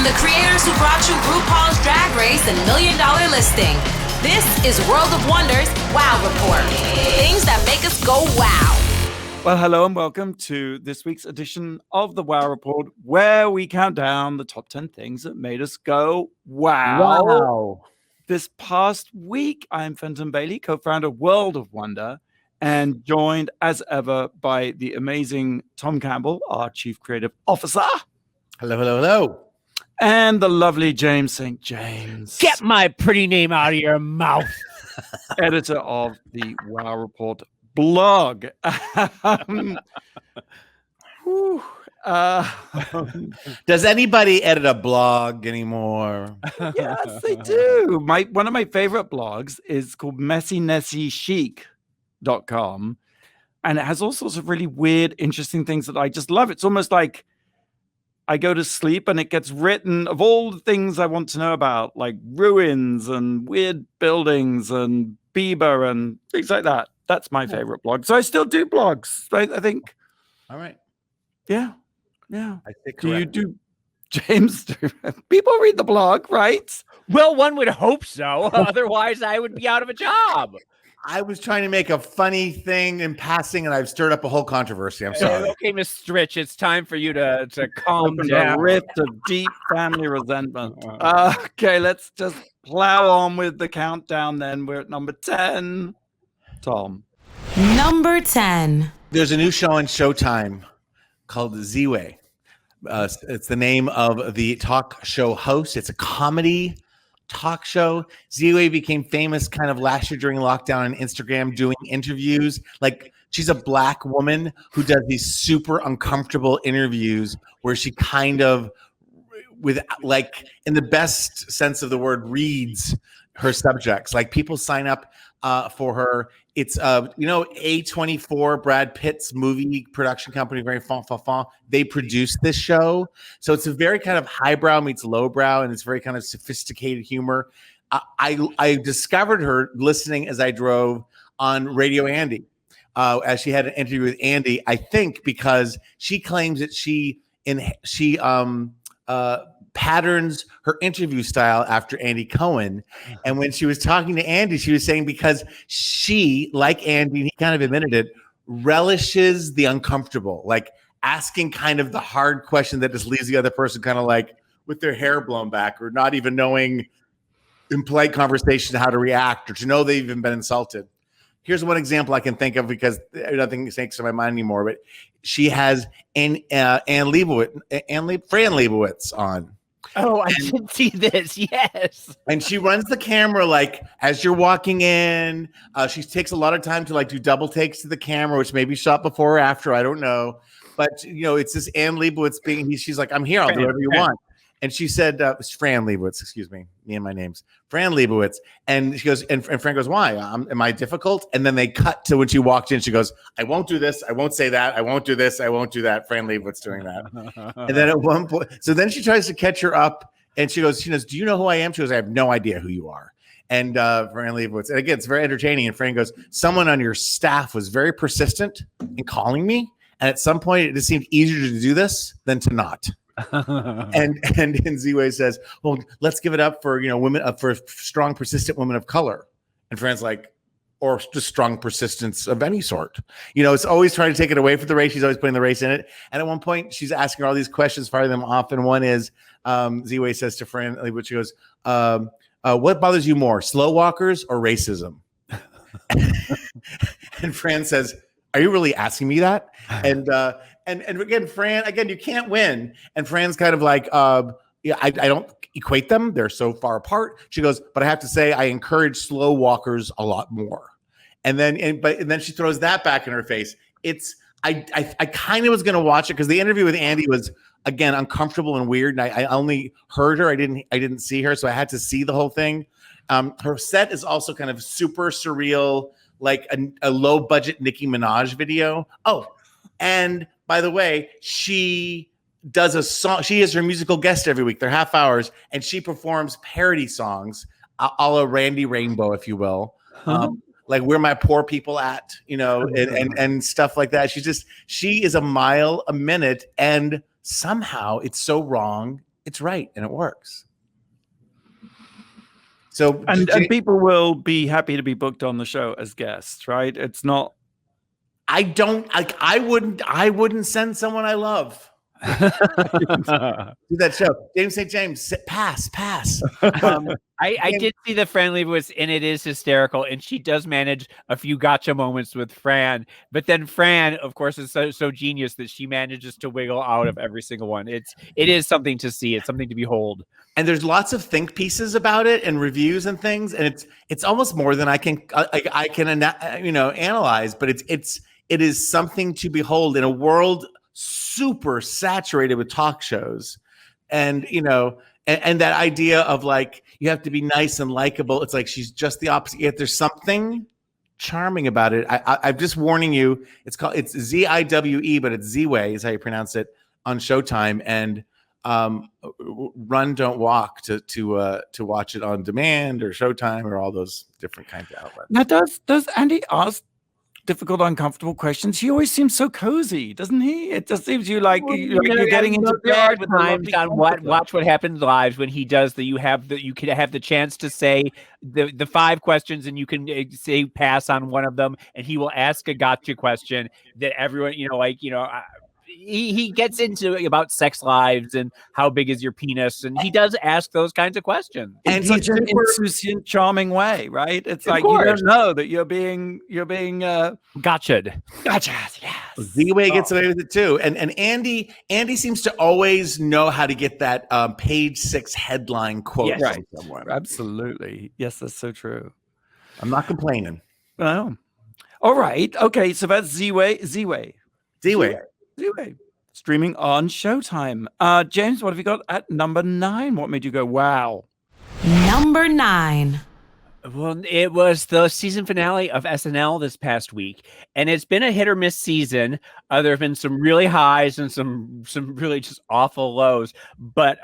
From the creators who brought you RuPaul's Drag Race and $1 Million Listing, this is World of Wonder's Wow Report. Things that make us go wow. Well, hello and welcome to this week's edition of the Wow Report, where we count down the top 10 things that made us go wow. This past week, I'm Fenton Bailey, co-founder of World of Wonder, and joined as ever by the amazing Tom Campbell, our Chief Creative Officer. Hello, hello, hello. And the lovely James St. James. Get my pretty name out of your mouth. Editor of the Wow Report blog. Does anybody edit a blog anymore? Yes, they do. One of my favorite blogs is called messynessychic.com, and it has all sorts of really weird, interesting things that I just love. It's almost like I go to sleep and it gets written of all the things I want to know about, like ruins and weird buildings and Bieber and things like that. That's my favorite blog. So I still do blogs, I think. All right. Yeah. I think Do you do, James? People read the blog, right? Well, one would hope so. Otherwise, I would be out of a job. I was trying to make a funny thing in passing, and I've stirred up a whole controversy. I'm sorry. Okay, Miss Stritch, it's time for you to calm A down. rift of deep family resentment. Okay, let's just plow on with the countdown then. We're at number 10. Tom. Number 10. There's a new show on Showtime called Ziwe. It's the name of the talk show host. It's a comedy talk show. Ziwe became famous kind of last year during lockdown on Instagram doing interviews. Like, she's a black woman who does these super uncomfortable interviews where she kind of, with like, in the best sense of the word, reads her subjects. Like, people sign up for her. It's A24, Brad Pitt's movie production company, very fun. They produce this show, so it's a very kind of highbrow meets lowbrow, and it's very kind of sophisticated humor. I discovered her listening as I drove on Radio Andy, as she had an interview with Andy. I think because she claims that she patterns her interview style after Andy Cohen. And when she was talking to Andy, she was saying because she, like Andy, and he kind of admitted it, relishes the uncomfortable, like asking kind of the hard question that just leaves the other person kind of like with their hair blown back or not even knowing in polite conversation how to react or to know they've even been insulted. Here's one example I can think of because nothing sinks to my mind anymore, but she has Fran Lebowitz on. Oh, I did see this. Yes. And she runs the camera like as you're walking in. She takes a lot of time to like do double takes to the camera, which may be shot before or after. I don't know. But, it's this Ann Lebowitz being, she's like, I'm here. I'll do whatever you want. And she said, it's Fran Lebowitz, excuse me. Me and my name's Fran Lebowitz. And she goes, and Fran goes, why? Am I difficult? And then they cut to when she walked in. She goes, I won't do this. I won't say that. I won't do this. I won't do that. Fran Lebowitz doing that. And then at one point, so then she tries to catch her up and she goes, do you know who I am? She goes, I have no idea who you are. And Fran Lebowitz, and again, it's very entertaining. And Fran goes, someone on your staff was very persistent in calling me. And at some point, it just seemed easier to do this than to not. and Ziwe says, well, let's give it up for women, for strong, persistent women of color. And Fran's like, or just strong persistence of any sort. It's always trying to take it away from the race. She's always putting the race in it. And at one point, she's asking her all these questions, firing them off. And one is, Ziwe says to Fran, which she goes, what bothers you more, slow walkers or racism? And Fran says, are you really asking me that? And again, Fran, you can't win. And Fran's kind of like, I don't equate them. They're so far apart. She goes, but I have to say, I encourage slow walkers a lot more. And then she throws that back in her face. I kind of was going to watch it because the interview with Andy was, again, uncomfortable and weird. And I only heard her. I didn't see her. So I had to see the whole thing. Her set is also kind of super surreal, like a low budget Nicki Minaj video. Oh, and by the way, she does a song. She is her musical guest every week. They're half hours, and she performs parody songs, a la Randy Rainbow, if you will. Like Where My Poor People At, and stuff like that. She is a mile a minute, and somehow it's so wrong it's right and it works. So and people will be happy to be booked on the show as guests, right? It's not. I wouldn't send someone I love to that show. James St. James, pass. I did see the friendly was, and it is hysterical, and she does manage a few gotcha moments with Fran, but then Fran, of course, is so genius that she manages to wiggle out of every single one. It is something to see. It's something to behold. And there's lots of think pieces about it and reviews and things, and it's almost more than I can analyze, but it is something to behold in a world super saturated with talk shows, and and that idea of like you have to be nice and likable. It's like she's just the opposite. Yet there's something charming about it. I'm just warning you. It's Ziwe, but it's Ziwe is how you pronounce it on Showtime, and run, don't walk to watch it on demand or Showtime or all those different kinds of outlets. Now, does Andy ask difficult, uncomfortable questions? He always seems so cozy, doesn't he? It just seems you're getting into bed with times on Watch What Happens Live when he does that. You can have the chance to say the 5 questions, and you can say pass on one of them, and he will ask a gotcha question that everyone he gets into about sex lives and how big is your penis, and he does ask those kinds of questions. And such an insouciant, charming way, right? It's like you don't know that you're being gotcha'd. Gotcha. Yes. Ziwe gets away with it too, and Andy seems to always know how to get that page 6 headline quote from someone. Absolutely, yes, that's so true. I'm not complaining. Oh, all right, okay. So that's Ziwe. Streaming on Showtime. James, what have you got at number 9? What made you go, wow? Number 9. Well, it was the season finale of SNL this past week, and it's been a hit or miss season. There have been some really highs and some really just awful lows. But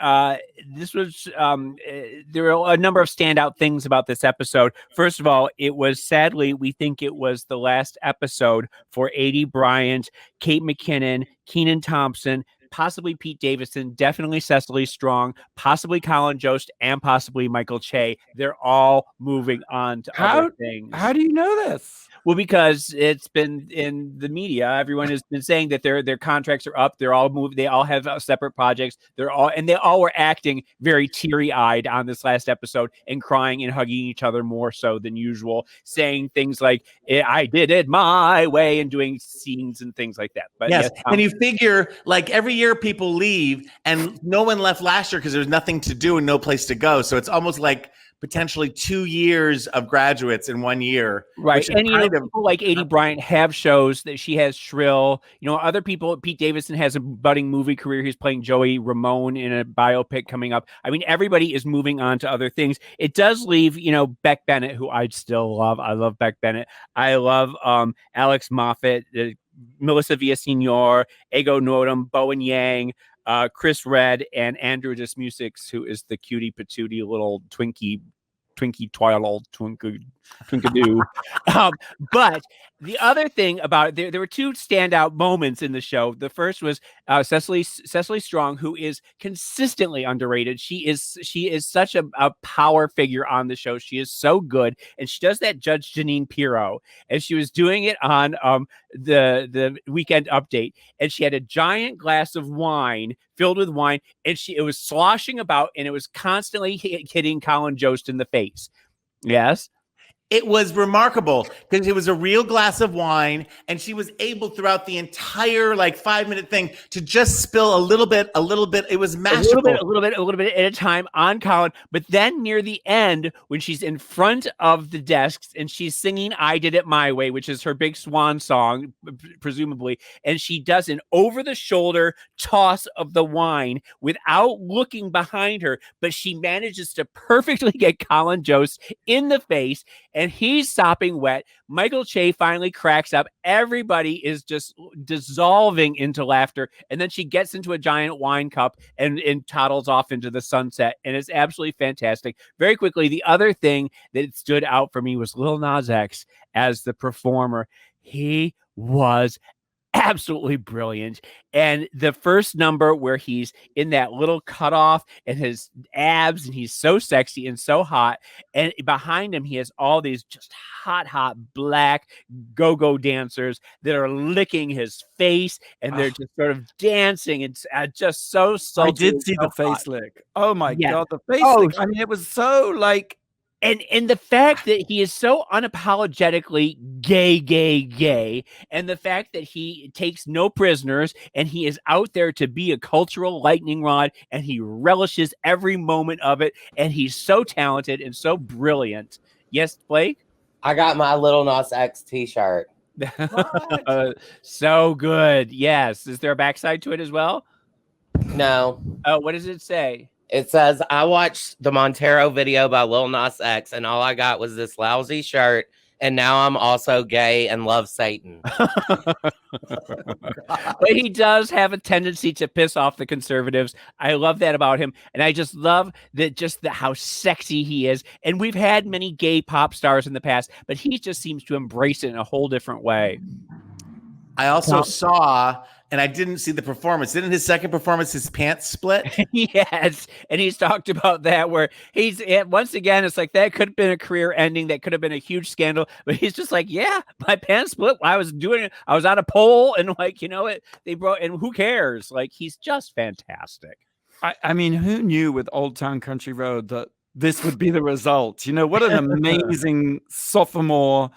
this was there were a number of standout things about this episode. First of all, it was sadly we think it was the last episode for Aidy Bryant, Kate McKinnon, Kenan Thompson, possibly Pete Davidson, definitely Cecily Strong, possibly Colin Jost, and possibly Michael Che. They're all moving on to other things. How do you know this? Well, because it's been in the media. Everyone has been saying that their contracts are up. They're all moved. They all have separate projects. They all were acting very teary-eyed on this last episode and crying and hugging each other more so than usual, saying things like, I did it my way, and doing scenes and things like that. But yes, and you figure like every year people leave, and no one left last year because there's nothing to do and no place to go. So it's almost like potentially 2 years of graduates in 1 year. Right. And people like Aidy Bryant have shows that she has Shrill. Other people, Pete Davidson has a budding movie career. He's playing Joey Ramone in a biopic coming up. I mean, everybody is moving on to other things. It does leave, Beck Bennett, who I still love. I love Beck Bennett. I love Alex Moffat, Melissa Villaseñor, Ego Nwodim, Bowen Yang, Chris Redd, and Andrew Dismusix, who is the cutie patootie little Twinkie Twilight Twinkadoo. But the other thing about it, there were 2 standout moments in the show. The first was Cecily Strong, who is consistently underrated. She is such a power figure on the show. She is so good, and she does that Judge Jeanine Pirro, and she was doing it on the Weekend Update, and she had a giant glass of wine filled with wine, and it was sloshing about, and it was constantly hitting Colin Jost in the face. Yes. It was remarkable because it was a real glass of wine, and she was able throughout the entire 5-minute thing to just spill a little bit. It was masterful. A little bit at a time on Colin. But then near the end, when she's in front of the desks and she's singing I Did It My Way, which is her big swan song, presumably, and she does an over-the-shoulder toss of the wine without looking behind her, but she manages to perfectly get Colin Jost in the face, and he's sopping wet. Michael Che finally cracks up. Everybody is just dissolving into laughter. And then she gets into a giant wine cup and toddles off into the sunset. And it's absolutely fantastic. Very quickly, the other thing that stood out for me was Lil Nas X as the performer. He was absolutely brilliant. And the first number where he's in that little cutoff and his abs, and he's so sexy and so hot, and behind him he has all these just hot black go-go dancers that are licking his face, and they're just sort of dancing. It's just so I did see the face lick. Oh my God, the face lick. I mean, it was so like, and the fact that he is so unapologetically gay, and the fact that he takes no prisoners, and he is out there to be a cultural lightning rod, and he relishes every moment of it, and he's so talented and so brilliant. Yes, Blake? I got my Lil Nas X t-shirt. So good. Yes. Is there a backside to it as well? No. Oh, what does it say? It says, I watched the Montero video by Lil Nas X, and all I got was this lousy shirt, and now I'm also gay and love Satan. But he does have a tendency to piss off the conservatives. I love that about him, and I just love how sexy he is. And we've had many gay pop stars in the past, but he just seems to embrace it in a whole different way. I also saw, and I didn't see the performance. Didn't his second performance, his pants split? Yes. And he's talked about that, where once again, it's like that could have been a career ending. That could have been a huge scandal. But he's just like, yeah, my pants split. I was doing it. I was on a pole, and like, they brought, and who cares? Like, he's just fantastic. I mean, who knew with Old Town Country Road that this would be the result? What an amazing sophomore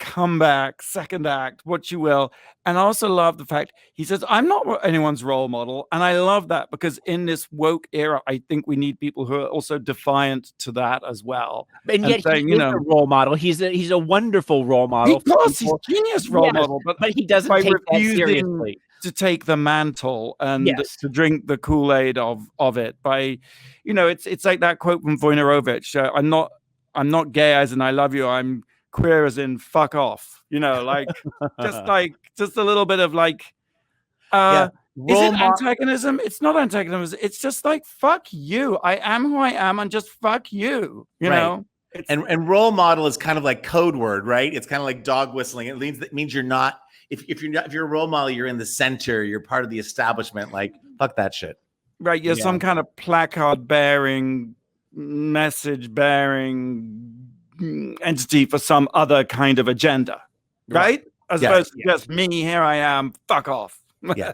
comeback, second act, what you will. And I also love the fact he says, I'm not anyone's role model. And I love that, because in this woke era, I think we need people who are also defiant to that as well. And yet saying, he's a role model. He's a wonderful role model. Of course, he's a genius role model, but he doesn't take that seriously. To take the mantle and to drink the Kool-Aid of it by, it's like that quote from Wojnarowicz. I'm not gay as in I love you. I'm queer as in fuck off, like just a little bit of like, is it antagonism? It's not antagonism. It's just like, fuck you. I am who I am, and just fuck you, you know? And role model is kind of like code word, right? It's kind of like dog whistling. It means you're not, if you're a role model, you're in the center, you're part of the establishment, like fuck that shit. Right. You're some kind of placard bearing, message bearing entity for some other kind of agenda, right? As opposed to just me, here I am, fuck off. Yeah.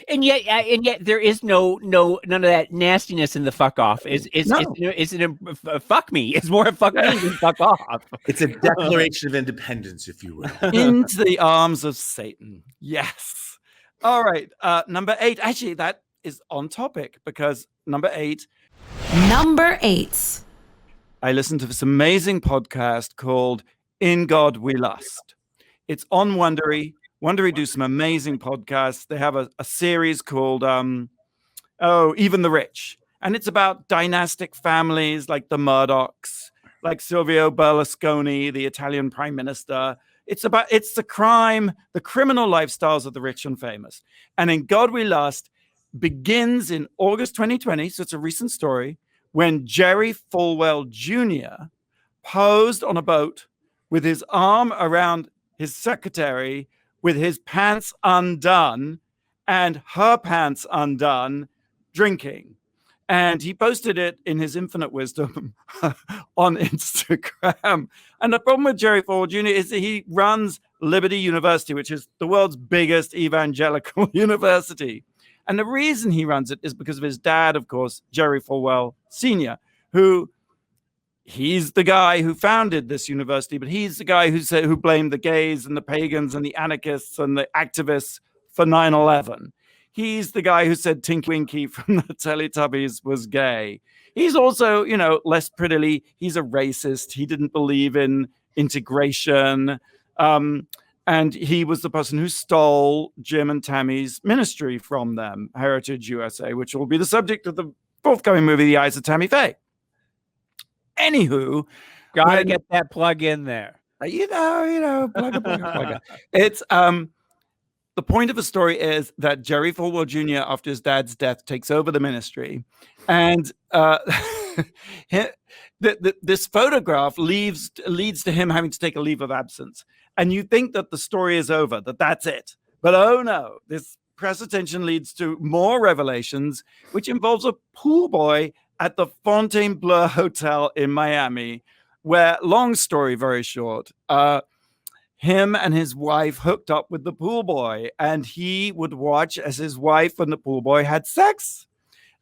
and yet there is none of that nastiness in the fuck off. It's fuck me. It's more fuck me than fuck off. It's a declaration of independence, if you will. Into the arms of Satan. Yes. All right. Number 8. Actually, that is on topic, because number 8. Number 8. I listened to this amazing podcast called In God We Lust. It's on Wondery. Wondery do some amazing podcasts. They have a series called Even the Rich. And it's about dynastic families like the Murdochs, like Silvio Berlusconi, the Italian prime minister. It's the criminal lifestyles of the rich and famous. And In God We Lust begins in August 2020, so it's a recent story, when Jerry Falwell Jr. posed on a boat with his arm around his secretary, with his pants undone and her pants undone, drinking. And he posted it in his infinite wisdom on Instagram. And the problem with Jerry Falwell Jr. is that he runs Liberty University, which is the world's biggest evangelical university. And the reason he runs it is because of his dad, of course, Jerry Falwell Sr., he's the guy who founded this university, but he's the guy who blamed the gays and the pagans and the anarchists and the activists for 9/11. He's the guy who said Tinky Winky from the Teletubbies was gay. He's also, less prettily, he's a racist. He didn't believe in integration. And he was the person who stole Jim and Tammy's ministry from them, Heritage USA, which will be the subject of the forthcoming movie, The Eyes of Tammy Faye. Anywho, gotta get that plug in there. Plug. It's the point of the story is that Jerry Falwell Jr., after his dad's death, takes over the ministry, and this photograph leads to him having to take a leave of absence. And you think that the story is over, that's it. But oh no, this press attention leads to more revelations, which involves a pool boy at the Fontainebleau Hotel in Miami, where, long story very short, him and his wife hooked up with the pool boy, and he would watch as his wife and the pool boy had sex.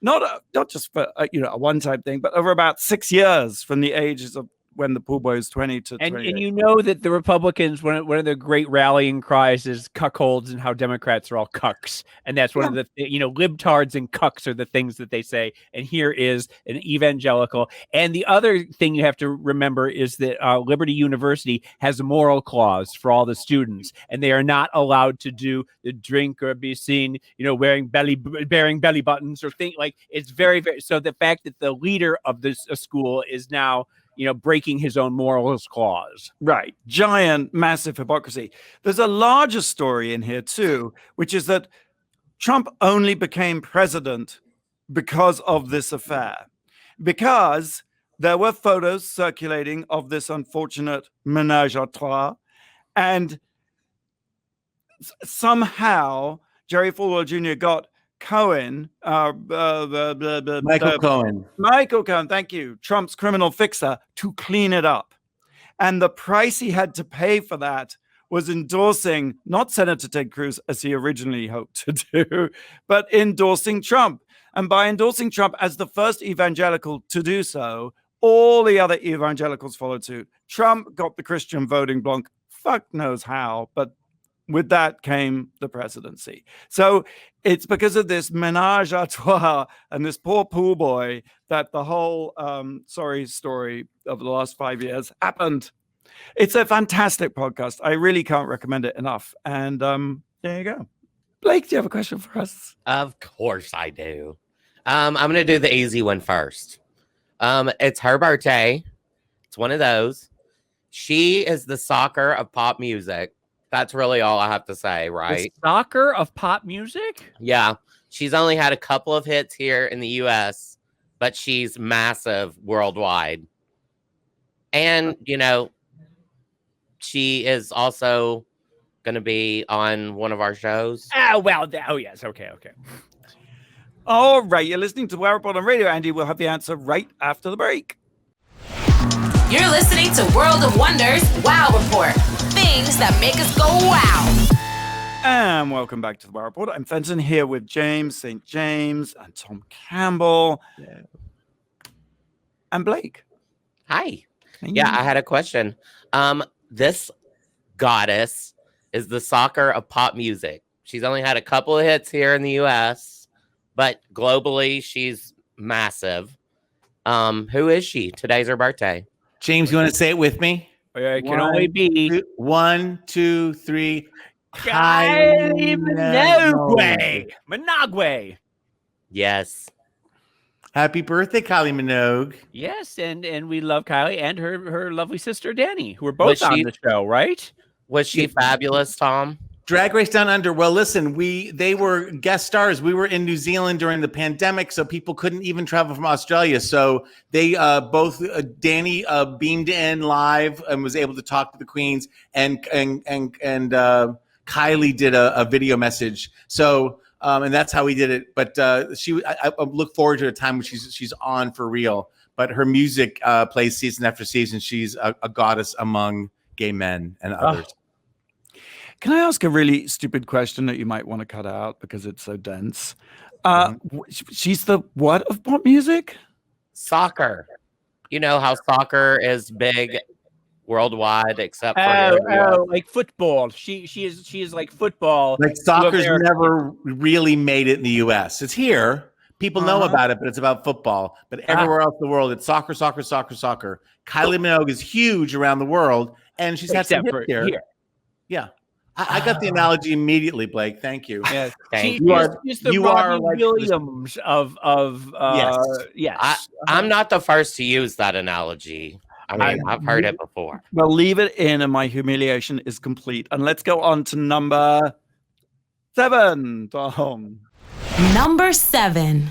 Not just for a one-time thing, but over about 6 years from the ages of when the pool boy was 20 to 28. And you know that the Republicans, one of their great rallying cries is cuckolds and how Democrats are all cucks. And that's one of the, libtards and cucks are the things that they say. And here is an evangelical. And the other thing you have to remember is that Liberty University has a moral clause for all the students, and they are not allowed to do the drink or be seen, bearing belly buttons or things like. It's very, very. So the fact that the leader of this school is now breaking his own morals clause. Right. Giant, massive hypocrisy. There's a larger story in here too, which is that Trump only became president because of this affair. Because there were photos circulating of this unfortunate menage a trois, and somehow Jerry Falwell Jr. got Cohen, Michael Cohen, thank you, Trump's criminal fixer, to clean it up. And the price he had to pay for that was endorsing not Senator Ted Cruz, as he originally hoped to do, but endorsing Trump. And by endorsing Trump as the first evangelical to do so, all the other evangelicals followed suit. Trump got the Christian voting bloc, fuck knows how, but with that came the presidency. So it's because of this menage a trois and this poor pool boy that the whole story of the last 5 years happened. It's a fantastic podcast. I really can't recommend it enough. And there you go. Blake, do you have a question for us? Of course I do. I'm going to do the easy one first. It's her birthday. It's one of those. She is the soccer of pop music. That's really all I have to say, right? The soccer of pop music? Yeah. She's only had a couple of hits here in the US, but she's massive worldwide. And, she is also going to be on one of our shows. Oh, well. Oh, yes. Okay. All right. You're listening to Wow Report on Radio, Andy. We'll have the answer right after the break. You're listening to World of Wonders Wow Report. Things that make us go wow. And welcome back to the Wow Report. I'm Fenton here with James St. James and Tom Campbell. Yeah. And Blake. Hi. Yeah, I had a question. This goddess is the soccer of pop music. She's only had a couple of hits here in the US, but globally she's massive. Who is she? Today's her birthday. James, you want to say it with me? It can only be 1, 2, 3. Kylie Minogue. Yes. Happy birthday, Kylie Minogue. Yes, and we love Kylie and her lovely sister Danny, who are both on the show, right? Was she fabulous, Tom? Drag Race Down Under. Well, listen, they were guest stars. We were in New Zealand during the pandemic, so people couldn't even travel from Australia. So they Danny beamed in live and was able to talk to the queens, and Kylie did a video message. So and that's how we did it. But I look forward to a time when she's on for real. But her music plays season after season. She's a goddess among gay men and others. Can I ask a really stupid question that you might want to cut out because it's so dense? She's the what of pop music? Soccer. You know how soccer is big worldwide, except for like football. She is like football. Like soccer's never really made it in the US. It's here. People know about it, but it's about football. But everywhere else in the world, it's soccer. Kylie Minogue is huge around the world, and she's had some hits here. Yeah. I got the analogy immediately, Blake. Thank you. Yes. She's the Robbie Williams of yes. I'm not the first to use that analogy. I mean, I've heard it before. Well, leave it in, and my humiliation is complete. And let's go on to number 7, Tom. Number 7.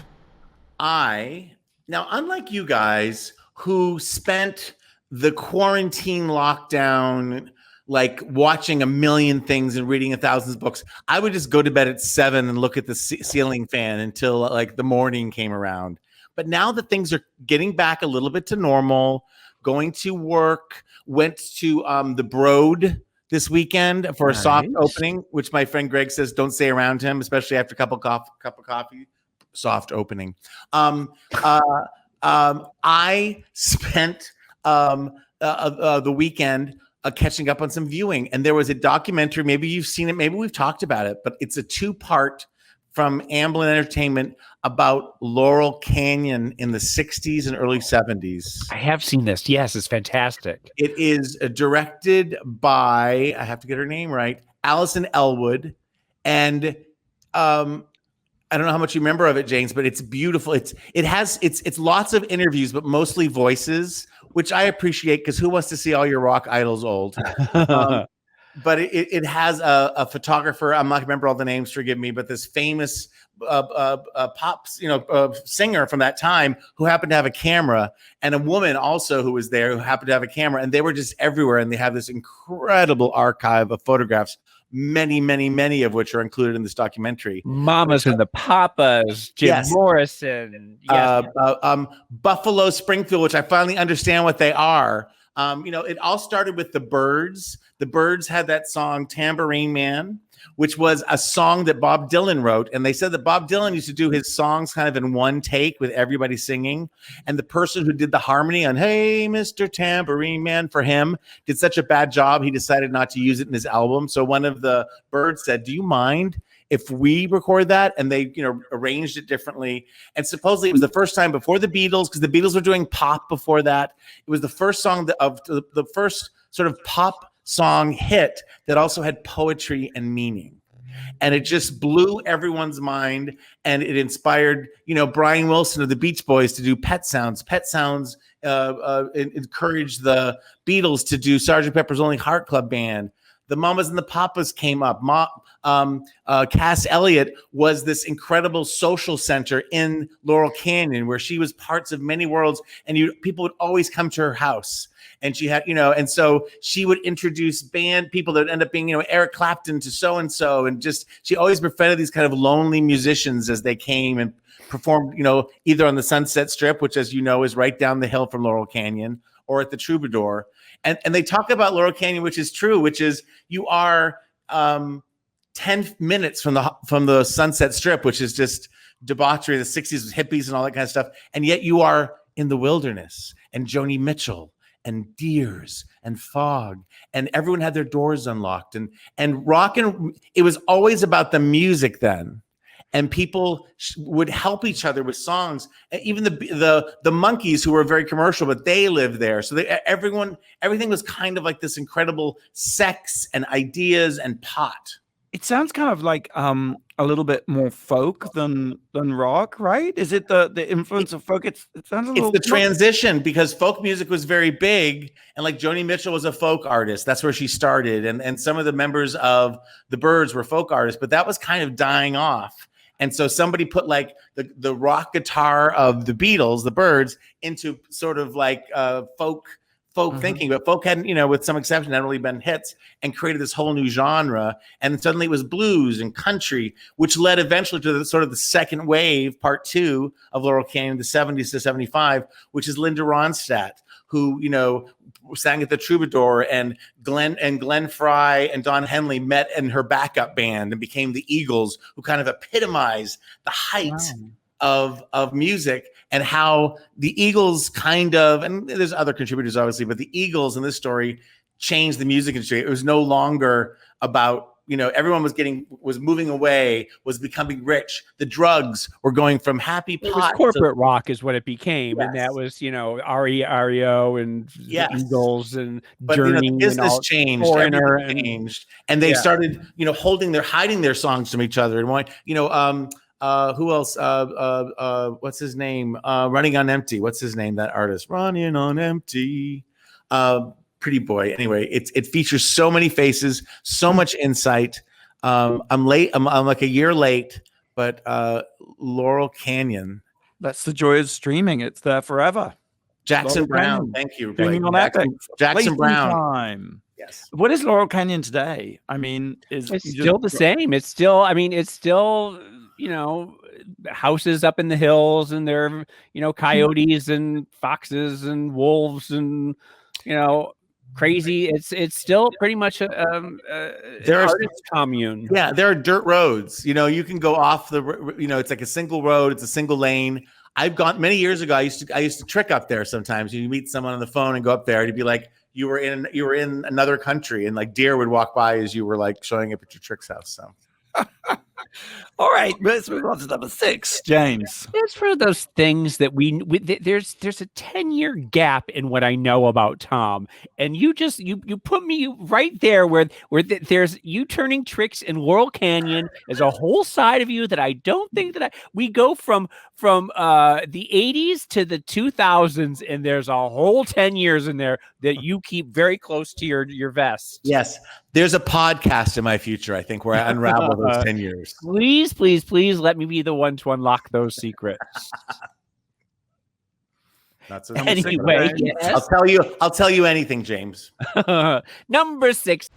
Now, unlike you guys who spent the quarantine lockdown like watching a million things and reading 1,000 books. I would just go to bed at 7 and look at the ceiling fan until like the morning came around. But now that things are getting back a little bit to normal, going to work, went to the Broad this weekend for a soft opening, which my friend Greg says don't stay around him, especially after a cup of coffee. Soft opening. I spent the weekend catching up on some viewing, and there was a documentary. Maybe you've seen it, maybe we've talked about it, but it's a 2-part from Amblin Entertainment about Laurel Canyon in the 60s and early 70s. I have seen this. Yes, it's fantastic. It is directed by, I have to get her name right, Alison Elwood, and I don't know how much you remember of it, James, but it's beautiful. It's lots of interviews, but mostly voices, which I appreciate because who wants to see all your rock idols old? But it has a photographer. I'm not going to remember all the names, forgive me, but this famous pop singer from that time who happened to have a camera, and a woman also who was there who happened to have a camera, and they were just everywhere. And they have this incredible archive of photographs, many of which are included in this documentary. Mamas and the Papas, Jim Morrison, Buffalo Springfield, which I finally understand what they are. It all started with the Byrds. The Byrds had that song Tambourine Man, which was a song that Bob Dylan wrote. And they said that Bob Dylan used to do his songs kind of in one take with everybody singing. And the person who did the harmony on Hey, Mr. Tambourine Man for him did such a bad job, he decided not to use it in his album. So one of the Byrds said, do you mind if we record that? And they, arranged it differently. And supposedly it was the first time before the Beatles, because the Beatles were doing pop before that. It was the first song of the first sort of pop song hit that also had poetry and meaning. And it just blew everyone's mind. And it inspired, Brian Wilson of the Beach Boys to do Pet Sounds. Pet Sounds encouraged the Beatles to do Sgt. Pepper's Lonely Heart Club Band. The Mamas and the Papas came up. Cass Elliot was this incredible social center in Laurel Canyon where she was parts of many worlds, and people would always come to her house. And she had, and so she would introduce band people that would end up being, Eric Clapton to so-and-so. And just, she always befriended these kind of lonely musicians as they came and performed, either on the Sunset Strip, which, as you know, is right down the hill from Laurel Canyon, or at the Troubadour. And they talk about Laurel Canyon, which is true, which is you are 10 minutes from the Sunset Strip, which is just debauchery, the 60s with hippies and all that kind of stuff. And yet you are in the wilderness, and Joni Mitchell and deers and fog, and everyone had their doors unlocked, and rock, and it was always about the music then. And people would help each other with songs. And even the Monkees, who were very commercial, but they lived there. So everything was kind of like this incredible sex and ideas and pot. It sounds kind of like a little bit more folk than rock, right? Is it the influence of folk? It sounds a little. It's the transition, because folk music was very big, and like Joni Mitchell was a folk artist. That's where she started, and some of the members of the Byrds were folk artists, but that was kind of dying off. And so somebody put like the rock guitar of the Beatles, the Byrds, into sort of like folk thinking, but folk hadn't, with some exception, hadn't really been hits, and created this whole new genre. And suddenly it was blues and country, which led eventually to the sort of the second wave, part 2 of Laurel Canyon, the 70s to 75, which is Linda Ronstadt, who, sang at the Troubadour, and Glenn Fry and Don Henley met in her backup band and became the Eagles, who kind of epitomized the height of music, and how the Eagles kind of, and there's other contributors obviously, but the Eagles in this story changed the music industry. It was no longer about, everyone was moving away, was becoming rich. The drugs were going from happy pot. Corporate rock is what it became. Yes. And that was, REO and the Eagles and Journey. The business changed. Foreigner changed. And they started, hiding their songs from each other. And who else? What's his name? Running on Empty. What's his name? That artist. Running on Empty. Pretty boy. Anyway, it features so many faces, so much insight. I'm late. I'm like a year late, but Laurel Canyon. That's the joy of streaming. It's there forever. Jackson Brown. Thank you. Streaming on Epic. Jackson Brown. Yes. What is Laurel Canyon today? I mean, it's still the same. It's still, I mean, it's still, you know, houses up in the hills, and there, you know, coyotes and foxes and wolves and, you know, crazy. It's still pretty much an artist commune. Yeah, there are dirt roads. You know, you can go off the. You know, it's like a single road. It's a single lane. I've gone many years ago. I used to trick up there sometimes. You meet someone on the phone and go up there to be like, you were in another country, and like deer would walk by as you were like showing up at your trick's house. So. All right, let's move on to number 6, James. It's one of those things that there's a 10-year gap in what I know about Tom, and you put me right there where there's you turning tricks in Laurel Canyon is a whole side of you that I don't think that we go from the 80s to the 2000s, and there's a whole 10 years in there that you keep very close to your vest. Yes. There's a podcast in my future, I think, where I unravel those 10 years. Please, please, please let me be the one to unlock those secrets. That's anyway, yes. I'll tell you anything, James. Number 6.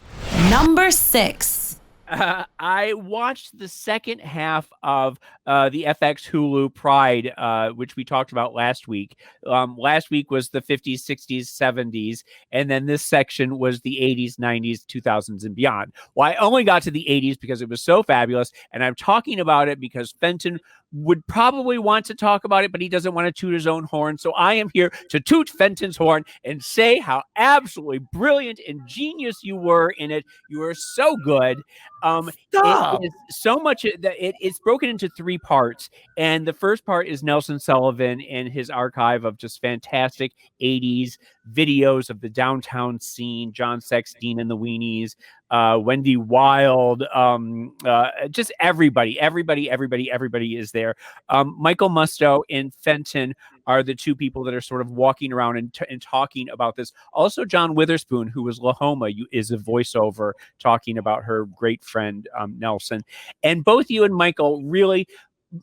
Number 6. I watched the second half of the FX Hulu Pride, which we talked about last week. Last week was the 50s, 60s, 70s, and then this section was the 80s, 90s, 2000s, and beyond. Well, I only got to the 80s because it was so fabulous, and I'm talking about it because Fenton would probably want to talk about it, but he doesn't want to toot his own horn. So I am here to toot Fenton's horn and say how absolutely brilliant and genius you were in it. You were so good. It is so much that it's broken into 3 parts. And the first part is Nelson Sullivan and his archive of just fantastic 80s videos of the downtown scene, John Sexton and the Weenies, Wendy Wild, just everybody is there. Michael Musto and Fenton are the 2 people that are sort of walking around and talking about this. Also, John Witherspoon, who was Lahoma, is a voiceover talking about her great friend, Nelson. And both you and Michael really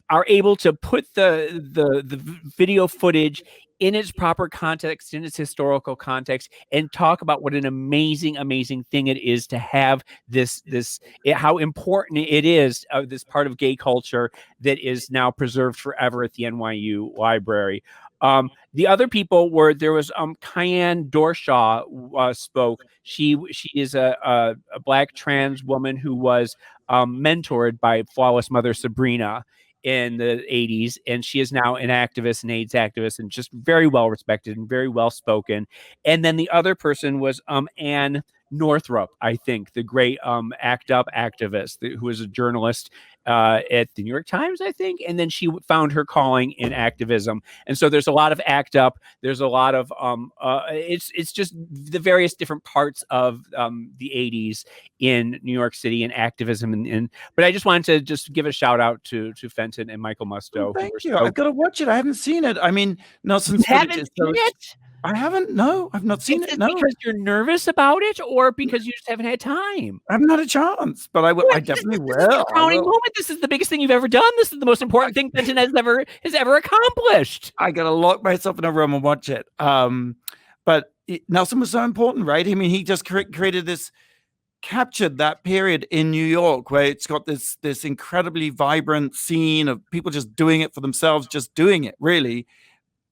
are able to put the video footage in its proper context, in its historical context, and talk about what an amazing, amazing thing it is to have how important it is, this part of gay culture that is now preserved forever at the NYU library. The other people there was Kyan Dorshaw spoke. She is a Black trans woman who was mentored by Flawless Mother Sabrina in the 80s, and she is now an activist, an AIDS activist, and just very well respected and very well spoken. And then the other person was Anne Northrup, I think, the great ACT UP activist who was a journalist at the New York Times, I think, and then she found her calling in activism. And so there's a lot of ACT UP. There's a lot of it's just the various different parts of the 80s in New York City and activism. But I just wanted to just give a shout out to Fenton and Michael Musto. Thank you. I've got to watch it. I haven't seen it. I mean, Nelson's haven't seen it. I haven't. No, I've not seen it. No, because you're nervous about it, or because you just haven't had time. I haven't had a chance, but I will. I definitely will. This is your crowning moment. This is the biggest thing you've ever done. This is the most important thing Fenton has ever accomplished. I gotta lock myself in a room and watch it. But Nelson was so important, right? I mean, he just captured that period in New York where it's got this incredibly vibrant scene of people just doing it for themselves, just doing it really,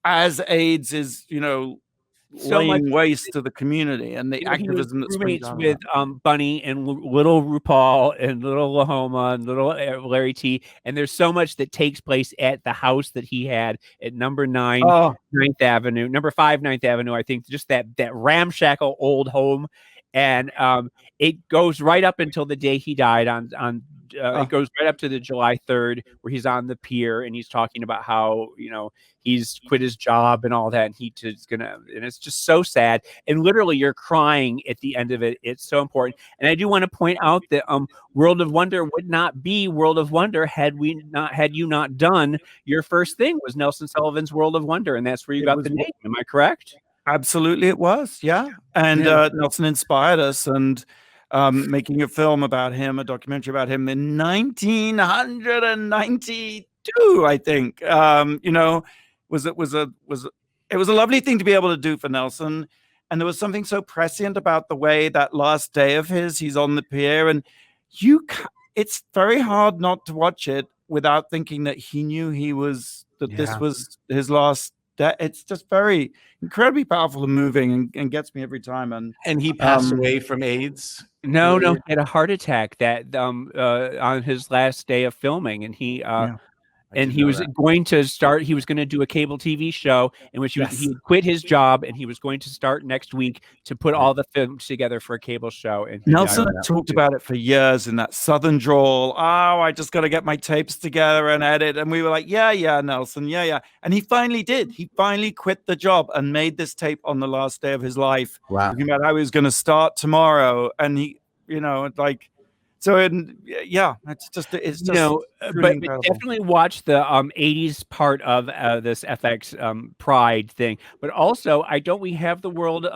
as AIDS is, laying waste to the community and the activism that springs out with Bunny and little RuPaul and little Lahoma and little Larry T. And there's so much that takes place at the house that he had at number 9 9th Avenue, number 5 9th Avenue. I think just that ramshackle old home. And it goes right up until the day he died it goes right up to the July 3rd where he's on the pier and he's talking about how, he's quit his job and all that. And and it's just so sad. And literally you're crying at the end of it. It's so important. And I do want to point out that World of Wonder would not be World of Wonder had you not done your first thing was Nelson Sullivan's World of Wonder. And that's where you got the name. Am I correct? Absolutely, it was. Yeah. And Nelson inspired us and making a film about him, a documentary about him in 1992, I think. It was a lovely thing to be able to do for Nelson. And there was something so prescient about the way that last day of his, he's on the pier, and it's very hard not to watch it without thinking that he knew this was his last day. It's just very incredibly powerful and moving, and gets me every time. And he passed away from AIDS. No, he had a heart attack that on his last day of filming, and he was going to do a cable TV show in which he would quit his job, and he was going to start next week to put all the films together for a cable show. And Nelson talked about it for years in that Southern drawl. Oh, I just got to get my tapes together and edit. And we were like, yeah, Nelson, yeah. And he finally did. He finally quit the job and made this tape on the last day of his life. Wow. Talking about how he was going to start tomorrow. And he, so it's just but definitely watch the 80s part of this FX Pride thing. But also, we have the world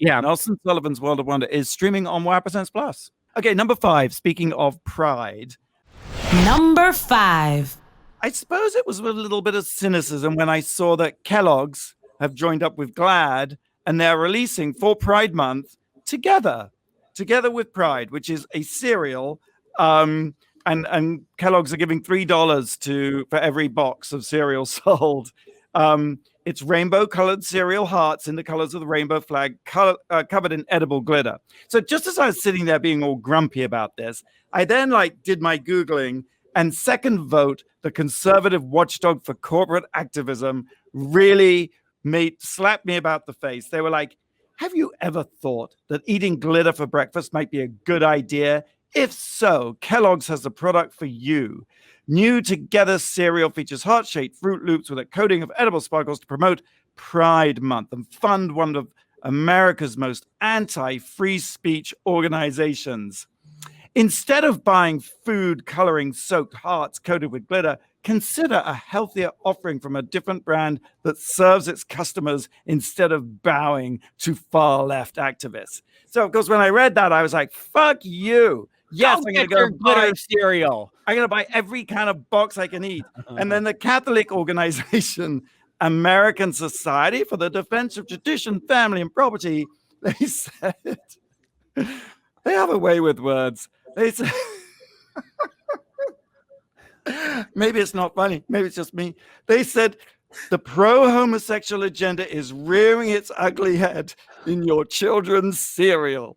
Nelson Sullivan's World of Wonder is streaming on Wow Presents Plus. Okay, number 5, speaking of Pride. Number 5. I suppose it was with a little bit of cynicism when I saw that Kellogg's have joined up with Glad, and they're releasing for Pride Month together with Pride, which is a cereal, and Kellogg's are giving $3 for every box of cereal sold. It's rainbow-colored cereal hearts in the colors of the rainbow flag, covered in edible glitter. So just as I was sitting there being all grumpy about this, I then did my Googling, and Second Vote, the conservative watchdog for corporate activism, really slapped me about the face. They were like, have you ever thought that eating glitter for breakfast might be a good idea? If so, Kellogg's has a product for you. New Together cereal features heart-shaped Fruit Loops with a coating of edible sparkles to promote Pride Month and fund one of America's most anti-free speech organizations. Instead of buying food coloring soaked hearts coated with glitter, consider a healthier offering from a different brand that serves its customers instead of bowing to far-left activists. So, of course, when I read that, I was like, fuck you. Yes, I'm going to go buy cereal. I'm going to buy every kind of box I can eat. And then the Catholic organization, American Society for the Defense of Tradition, Family, and Property, they said, they have a way with words. They said, maybe it's not funny. Maybe it's just me. They said the pro-homosexual agenda is rearing its ugly head in your children's cereal.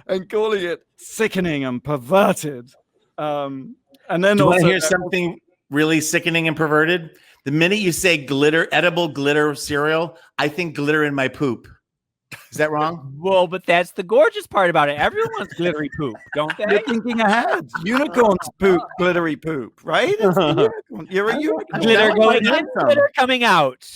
And calling it sickening and perverted. And then Do you also want to hear something really sickening and perverted? The minute you say edible glitter cereal, I think glitter in my poop. Is that wrong? Well, but that's the gorgeous part about it. Everyone wants glittery poop, don't they? You're thinking ahead. Unicorns poop glittery poop, right? It's the unicorn. You're a unicorn. Glitter going in, glitter coming out.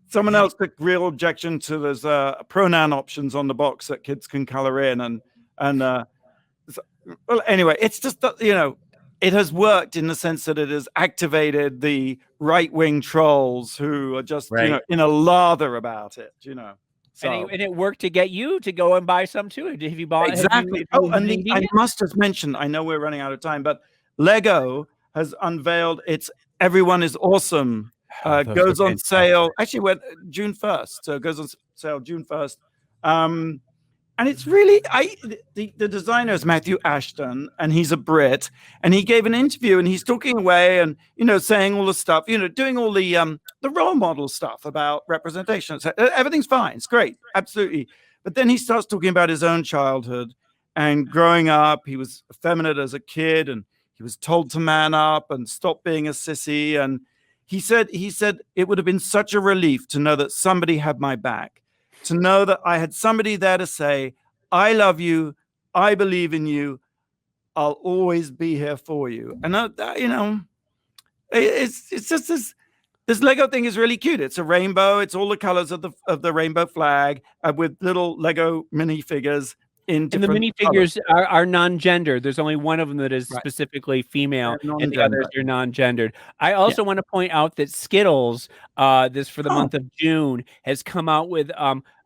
Someone else took real objection to there's pronoun options on the box that kids can color in, well, anyway, it's just that, it has worked in the sense that it has activated the right-wing trolls who are just in a lather about it, So. And it worked to get you to go and buy some too. Have you bought exactly? I must have mentioned. I know we're running out of time, but Lego has unveiled its "Everyone is Awesome." Goes on sale. Actually, June 1st. So it goes on sale June 1st. And it's really, the designer is Matthew Ashton, and he's a Brit, and he gave an interview, and he's talking away and, saying all the stuff, doing all the role model stuff about representation. So everything's fine. It's great. Absolutely. But then he starts talking about his own childhood and growing up. He was effeminate as a kid, and he was told to man up and stop being a sissy. And he said it would have been such a relief to know that somebody had my back. To know that I had somebody there to say, I love you, I believe in you, I'll always be here for you. And it's just this Lego thing is really cute. It's a rainbow. It's all the colors of the rainbow flag with little Lego minifigures. And the minifigures are non-gendered. There's only one of them that is specifically female, and the others are non-gendered. I also want to point out that Skittles, this for the month of June, has come out with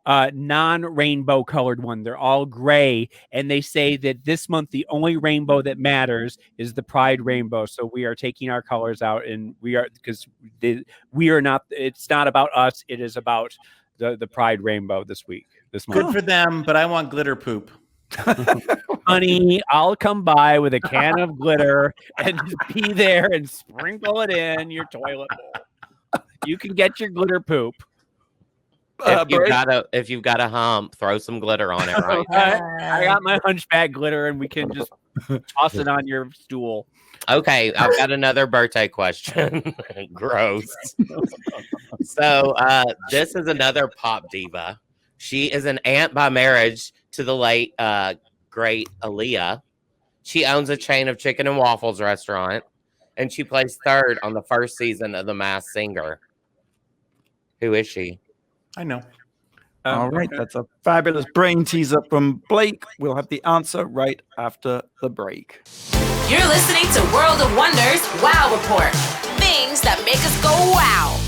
non-rainbow colored one. They're all gray, and they say that this month the only rainbow that matters is the Pride rainbow. So we are taking our colors out, and we are not. It's not about us. It is about the Pride rainbow this month. Good for them, but I want glitter poop. Honey, I'll come by with a can of glitter and just be there and sprinkle it in your toilet bowl. You can get your glitter poop. If you've got a hump, throw some glitter on it. Right. I got my hunchback glitter, and we can just toss it on your stool. Okay, I've got another birthday question. Gross. So this is another pop diva. She is an aunt by marriage to the late great Aaliyah. She owns a chain of chicken and waffles restaurant, and she placed third on the first season of The Masked Singer. Who is she? I know. All right, that's a fabulous brain teaser from Blake. We'll have the answer right after the break. You're listening to World of Wonders Wow Report. Things that make us go wow.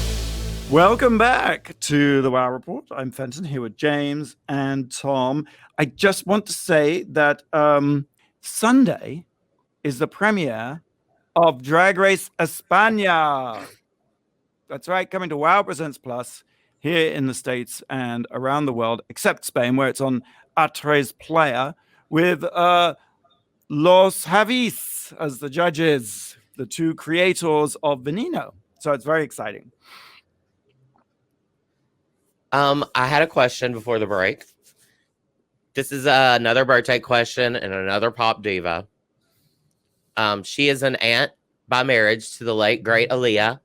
Welcome back to the Wow Report. I'm Fenton here with James and Tom. I just want to say that Sunday is the premiere of Drag Race España. That's right, coming to Wow Presents Plus here in the States and around the world, except Spain, where it's on A3 Player, with Los Javis as the judges, the two creators of Veneno. So it's very exciting. I had a question before the break. This is another birthday question and another pop diva. She is an aunt by marriage to the late great Aaliyah.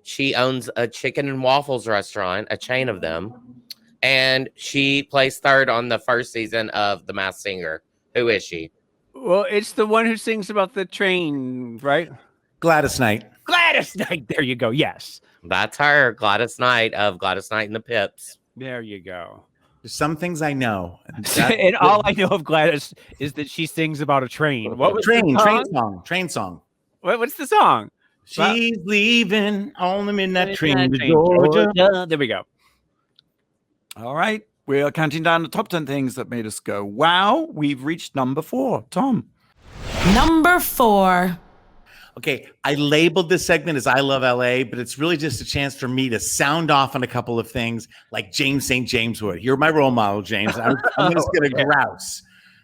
She owns a chicken and waffles restaurant, a chain of them, and she placed third on the first season of The Masked Singer. Who is she? Well, it's the one who sings about the train, right? Gladys Knight. Gladys Knight. There you go. Yes. That's her, Gladys Knight of Gladys Knight and the Pips. There you go. There's some things I know. And all I know of Gladys is that she sings about a train. What was train song. What's the song? She's leaving on the midnight train to Georgia. There we go. All right. We are counting down the top 10 things that made us go, wow. We've reached number 4. Tom. Number 4. Okay, I labeled this segment as I Love LA, but it's really just a chance for me to sound off on a couple of things like James St. James would. You're my role model, James. I'm just going to grouse.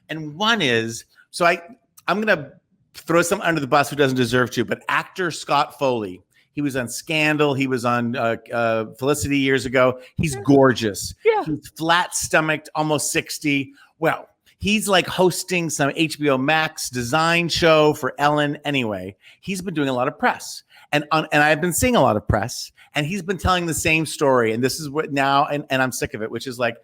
And one is, so I'm going to throw someone under the bus who doesn't deserve to, but actor Scott Foley. He was on Scandal. He was on Felicity years ago. He's gorgeous. Yeah. He's flat-stomached, almost 60. Well, he's like hosting some HBO Max design show for Ellen. Anyway, he's been doing a lot of press. And I've been seeing a lot of press. And he's been telling the same story. And this is what now, and I'm sick of it, which is like,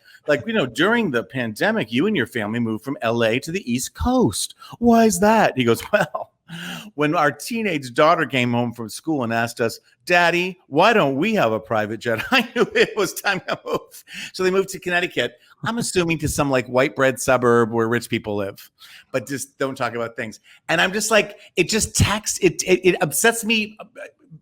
during the pandemic, you and your family moved from LA to the East Coast. Why is that? He goes, well, when our teenage daughter came home from school and asked us, Daddy, why don't we have a private jet? I knew it was time to move. So they moved to Connecticut. I'm assuming to some like white bread suburb where rich people live, but just don't talk about things. And I'm just like, it upsets me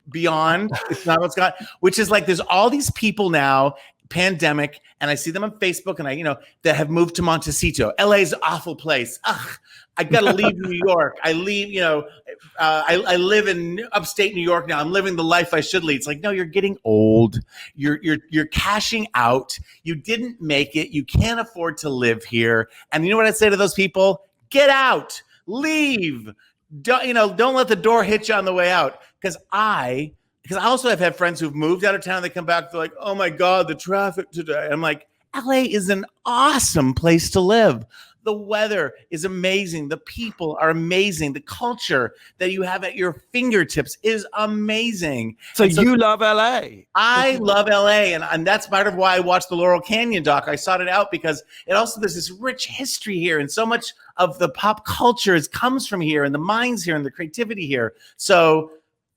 beyond. It's not what's got, which is like, there's all these people now, pandemic, and I see them on Facebook, and that have moved to Montecito. LA's an awful place. Ugh, I gotta leave New York. I live in upstate New York now. I'm living the life I should lead. It's like, no, you're getting old. You're cashing out. You didn't make it. You can't afford to live here. And you know what I say to those people? Get out. Leave. Don't let the door hit you on the way out. Because I also have had friends who've moved out of town. They come back. They're like, oh my God, the traffic today. I'm like, LA is an awesome place to live. The weather is amazing. The people are amazing. The culture that you have at your fingertips is amazing. So you love LA. I love LA. And that's part of why I watched the Laurel Canyon doc. I sought it out because there's this rich history here. And so much of the pop culture comes from here, and the minds here, and the creativity here. So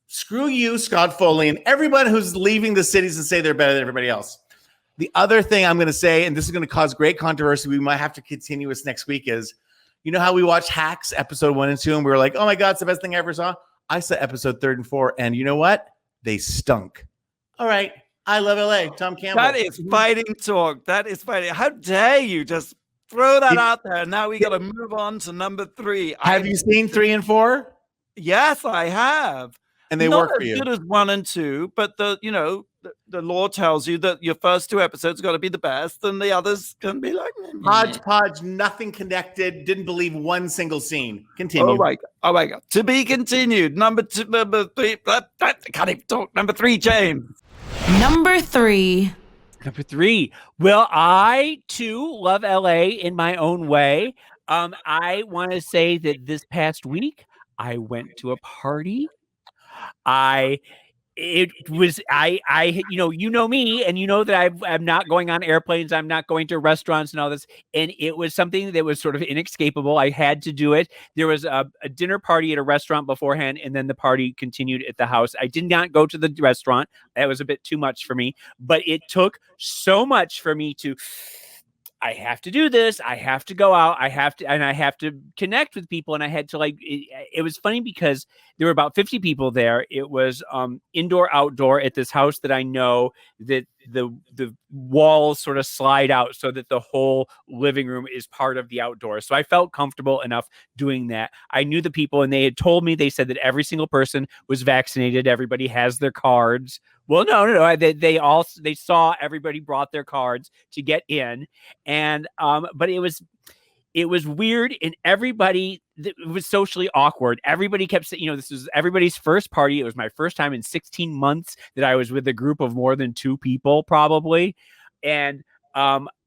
screw you, Scott Foley, and everybody who's leaving the cities and say they're better than everybody else. The other thing I'm going to say, and this is going to cause great controversy, we might have to continue this next week, is, you know how we watched Hacks episode 1 and 2, and we were like, oh my God, it's the best thing I ever saw? I saw episode 3 and 4, and you know what? They stunk. All right, I love LA. Tom Campbell. That is fighting talk. That is fighting. How dare you just throw that out there? Now we got to move on to number 3. Have you seen 3 and 4? Yes, I have. And they Not work for as you. good as 1 and 2, but the law tells you that your first 2 episodes got to be the best, and the others can be like hodgepodge, nothing connected. Didn't believe one single scene. Continue. Oh my god. To be continued. Number 3. I can't even talk. Number 3, James. Number 3. Well, I too love LA in my own way. I want to say that this past week I went to a party. You know me, and you know that I'm not going on airplanes. I'm not going to restaurants and all this. And it was something that was sort of inescapable. I had to do it. There was a dinner party at a restaurant beforehand, and then the party continued at the house. I did not go to the restaurant. That was a bit too much for me, but it took so much for me to, I have to do this. I have to go out. I have to connect with people. And I had to it was funny because there were about 50 people there. It was indoor, outdoor at this house that I know that the walls sort of slide out so that the whole living room is part of the outdoors. So I felt comfortable enough doing that. I knew the people, and they had told me, they said that every single person was vaccinated. Everybody has their cards. Well, no. They saw everybody brought their cards to get in, and but it was weird, and it was socially awkward. Everybody kept saying, this was everybody's first party. It was my first time in 16 months that I was with a group of more than 2 people, probably, and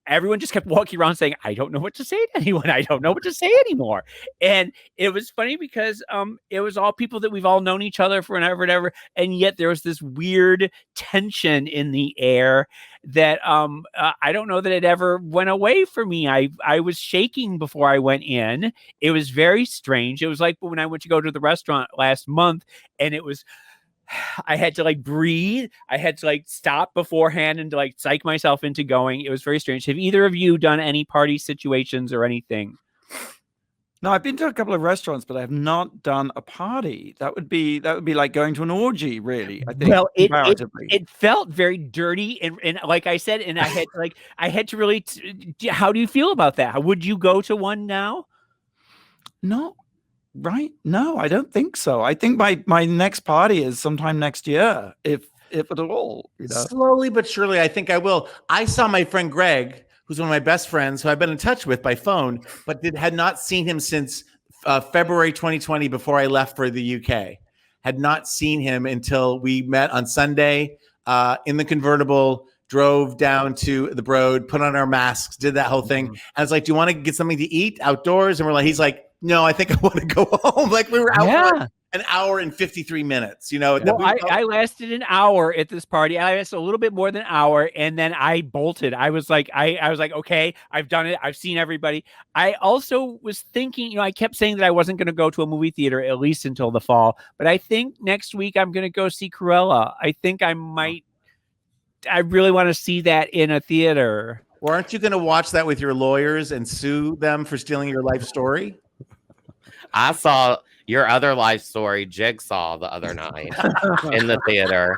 everyone just kept walking around saying, I don't know what to say to anyone. I don't know what to say anymore. And it was funny because it was all people that we've all known each other for ever. And yet there was this weird tension in the air that I don't know that it ever went away for me. I was shaking before I went in. It was very strange. It was like when I went to go to the restaurant last month, and it was, I had to breathe. I had to stop beforehand and to psych myself into going. It was very strange. Have either of you done any party situations or anything? No, I've been to a couple of restaurants, but I have not done a party. That would be like going to an orgy, really. I think. Well, it felt very dirty, and like I said, and I had to really. How do you feel about that? Would you go to one now? No. Right? No, I don't think so. I think my next party is sometime next year, if at all. Slowly but surely, I think I will. I saw my friend Greg, who's one of my best friends, who I've been in touch with by phone, but had not seen him since February 2020, before I left for the UK. Had not seen him until we met on Sunday in the convertible. Drove down to the Broad, put on our masks, did that whole thing. And I was like, do you want to get something to eat outdoors? And he's like, no, I think I want to go home. We were out for an hour and 53 minutes. Well, I lasted an hour at this party. I lasted a little bit more than an hour, and then I bolted. I was like, okay, I've done it. I've seen everybody. I also was thinking, I kept saying that I wasn't going to go to a movie theater at least until the fall. But I think next week I'm going to go see Cruella. I think I might. I really want to see that in a theater. Well, aren't you going to watch that with your lawyers and sue them for stealing your life story? I saw your other life story, Jigsaw, the other night in the theater.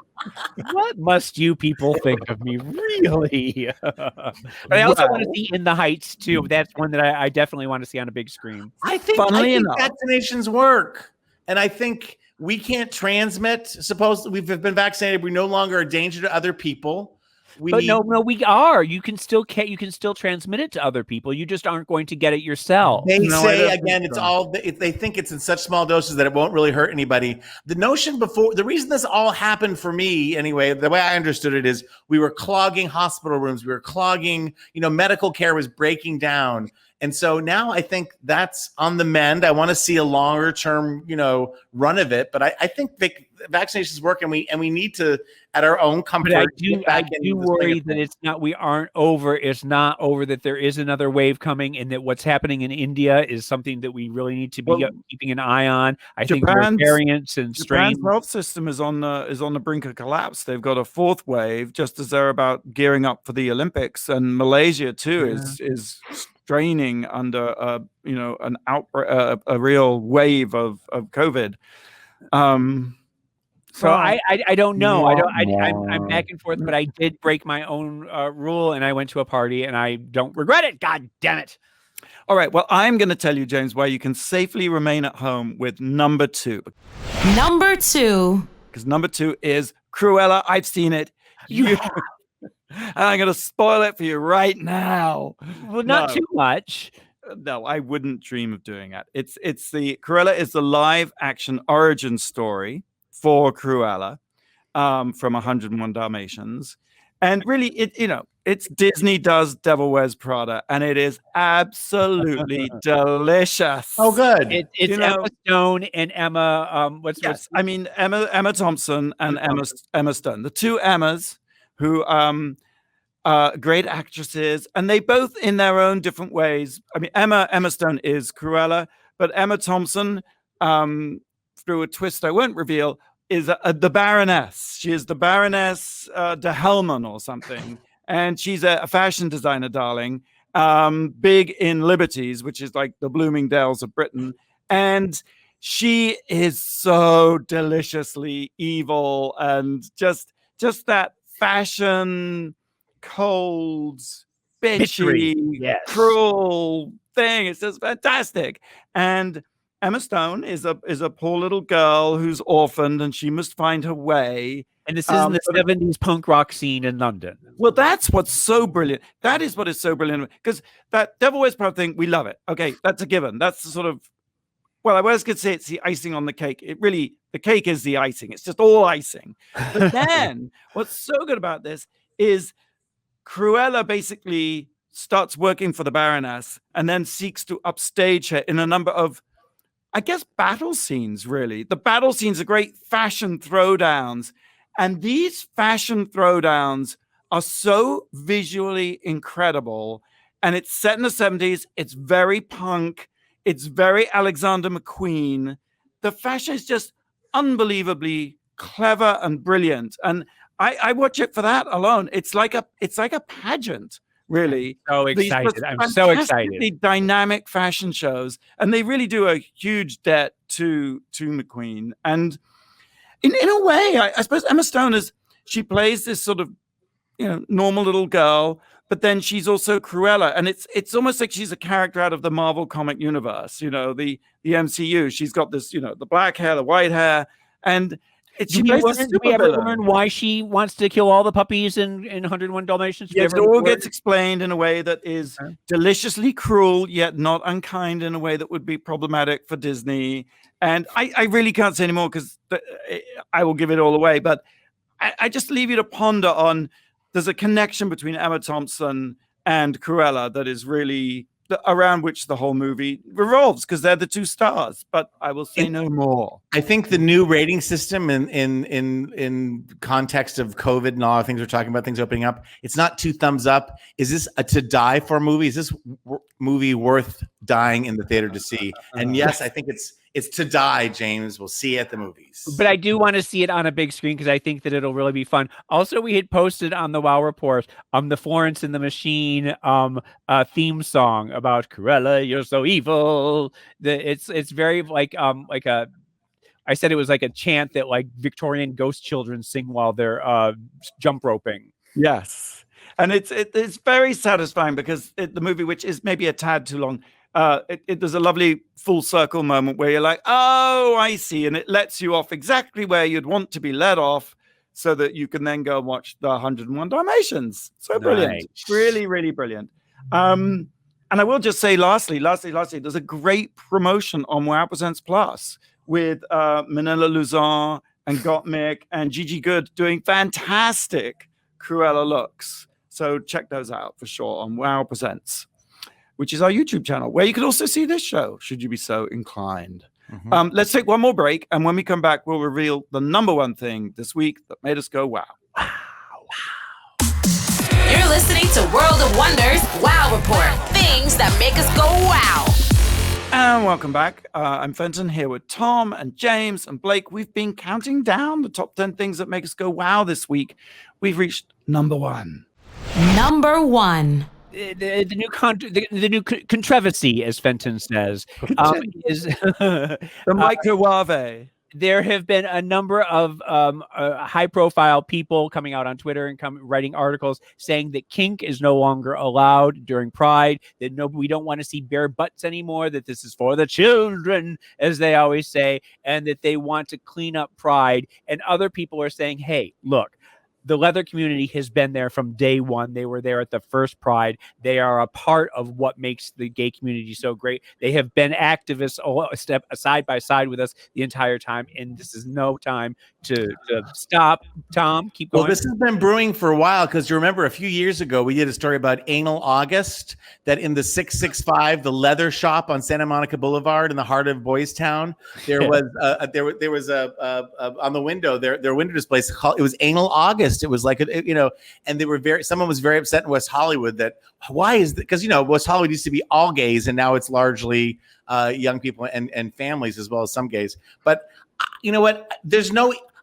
What must you people think of me, really? But I also want to see In the Heights, too. That's one that I definitely want to see on a big screen. I think vaccinations work. And I think we can't transmit. Suppose we've been vaccinated. We no longer are a danger to other people. No, we are. You can still transmit it to other people. You just aren't going to get it yourself. They say again, it's all. They think it's in such small doses that it won't really hurt anybody. The notion the reason this all happened for me anyway, the way I understood it is we were clogging hospital rooms. We were clogging. Medical care was breaking down. And so now I think that's on the mend. I want to see a longer term, run of it. But I think vaccinations work, and we need to, at our own comfort. But I do worry that it's not over. That there is another wave coming, and that what's happening in India is something that we really need to be keeping an eye on. I think there are variants and strains. Japan's health system is on the brink of collapse. They've got a 4th wave, just as they're about gearing up for the Olympics, and Malaysia too is straining under a real wave of COVID. So I don't know. I'm back and forth, but I did break my own rule, and I went to a party, and I don't regret it. God damn it! All right. Well, I'm going to tell you, James, why you can safely remain at home with number 2. Number 2. Because number 2 is Cruella. I've seen it. And I'm going to spoil it for you right now. Well, not too much. No, I wouldn't dream of doing that. It's the Cruella is the live action origin story for Cruella from 101 Dalmatians. And really, it's Disney does Devil Wears Prada, and it is absolutely delicious. Oh, good. It's Emma Stone and Emma. Emma Thompson and Emma Stone, the two Emmas who great actresses, and they both in their own different ways. I mean, Emma Stone is Cruella, but Emma Thompson, through a twist I won't reveal, is the Baroness. She is the Baroness de Helman or something. And she's a fashion designer, darling, big in Liberties, which is like the Bloomingdale's of Britain. And she is so deliciously evil and just that fashion, cold, bitchy, cruel thing. It's just fantastic. And Emma Stone is a poor little girl who's orphaned, and she must find her way. And this is in the 70s punk rock scene in London. Well, that's what's so brilliant. That is what is so brilliant. Because that Devil Wears Prada thing, we love it. Okay, that's a given. That's the sort of, well, I was going to say it's the icing on the cake. The cake is the icing. It's just all icing. But then what's so good about this is Cruella basically starts working for the Baroness and then seeks to upstage her in a number of, I guess, battle scenes, really. The battle scenes are great fashion throwdowns. And these fashion throwdowns are so visually incredible. And it's set in the 70s. It's very punk. It's very Alexander McQueen. The fashion is just unbelievably clever and brilliant. And I watch it for that alone. It's like a pageant, really. I'm so excited. Dynamic fashion shows. And they really do a huge debt to McQueen. And in a way, I suppose Emma Stone she plays this sort of, normal little girl, but then she's also Cruella. And it's almost like she's a character out of the Marvel comic universe, the MCU. She's got this, the black hair, the white hair. And do we ever learn why she wants to kill all the puppies in 101 Dalmatians? Yes, it all gets explained in a way that is deliciously cruel, yet not unkind in a way that would be problematic for Disney. And I really can't say anymore because I will give it all away. But I just leave you to ponder on, there's a connection between Emma Thompson and Cruella that is really around which the whole movie revolves, because they're the two stars. But I will say no more. I think the new rating system in context of COVID and all the things we're talking about, things opening up, it's not 2 thumbs up. Is this a to die for movie? Is this movie worth dying in the theater to see? And yes, I think it's to die, James. We'll see you at the movies. But I do want to see it on a big screen because I think that it'll really be fun. Also, we had posted on the WoW Report the Florence and the Machine theme song about Cruella, you're so evil. It's very like a, I said it was like a chant that like Victorian ghost children sing while they're jump roping. Yes. And it's very satisfying because the movie, which is maybe a tad too long, there's a lovely full circle moment where you're like, oh, I see. And it lets you off exactly where you'd want to be let off so that you can then go and watch the 101 Dalmatians. So brilliant. Nice. Really, really brilliant. And I will just say, lastly, there's a great promotion on Wow Presents Plus with Manila Luzon and Gottmik and Gigi Good doing fantastic Cruella looks. So check those out for sure on Wow Presents, which is our YouTube channel, where you can also see this show, should you be so inclined. Mm-hmm. Let's take one more break, and when we come back, we'll reveal the number one thing this week that made us go wow. Wow. You're listening to World of Wonders Wow Report. Things that make us go wow. And welcome back. I'm Fenton here with Tom and James and Blake. We've been counting down the top 10 things that make us go wow this week. We've reached number 1. Number 1. The new controversy, as Fenton says, is the microwave. there have been a number of high-profile people coming out on Twitter and writing articles saying that kink is no longer allowed during Pride, that we don't want to see bare butts anymore, that this is for the children, as they always say, and that they want to clean up Pride. And other people are saying, hey, look, the leather community has been there from day one. They were there at the first Pride. They are a part of what makes the gay community so great. They have been activists step side by side with us the entire time, and this is no time to stop. Tom, keep going. Well, this has been brewing for a while, because you remember a few years ago we did a story about Anal August, that in the 665, the leather shop on Santa Monica Boulevard in the heart of Boys Town, there was there was a on the window, their window display, it was Anal August. It was like, and they were someone was very upset in West Hollywood that why is that? Because, West Hollywood used to be all gays, and now it's largely young people and families as well as some gays. But you know what?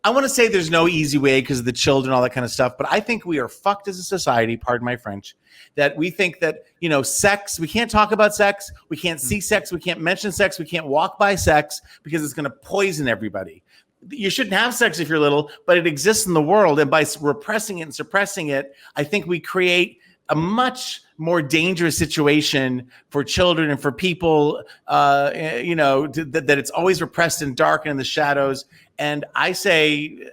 I want to say there's no easy way because of the children, all that kind of stuff. But I think we are fucked as a society, pardon my French, that we think that, sex, we can't talk about sex. We can't see sex. We can't mention sex. We can't walk by sex because it's going to poison everybody. You shouldn't have sex if you're little, but it exists in the world. And by repressing it and suppressing it, I think we create a much more dangerous situation for children and for people, that it's always repressed and dark and in the shadows. And I say,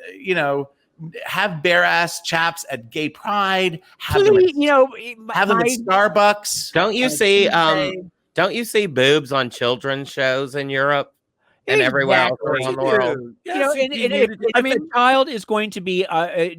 have bare ass chaps at gay pride. Have them at Starbucks. Don't you see boobs on children's shows in Europe? And everywhere else around the world. If a child is going to be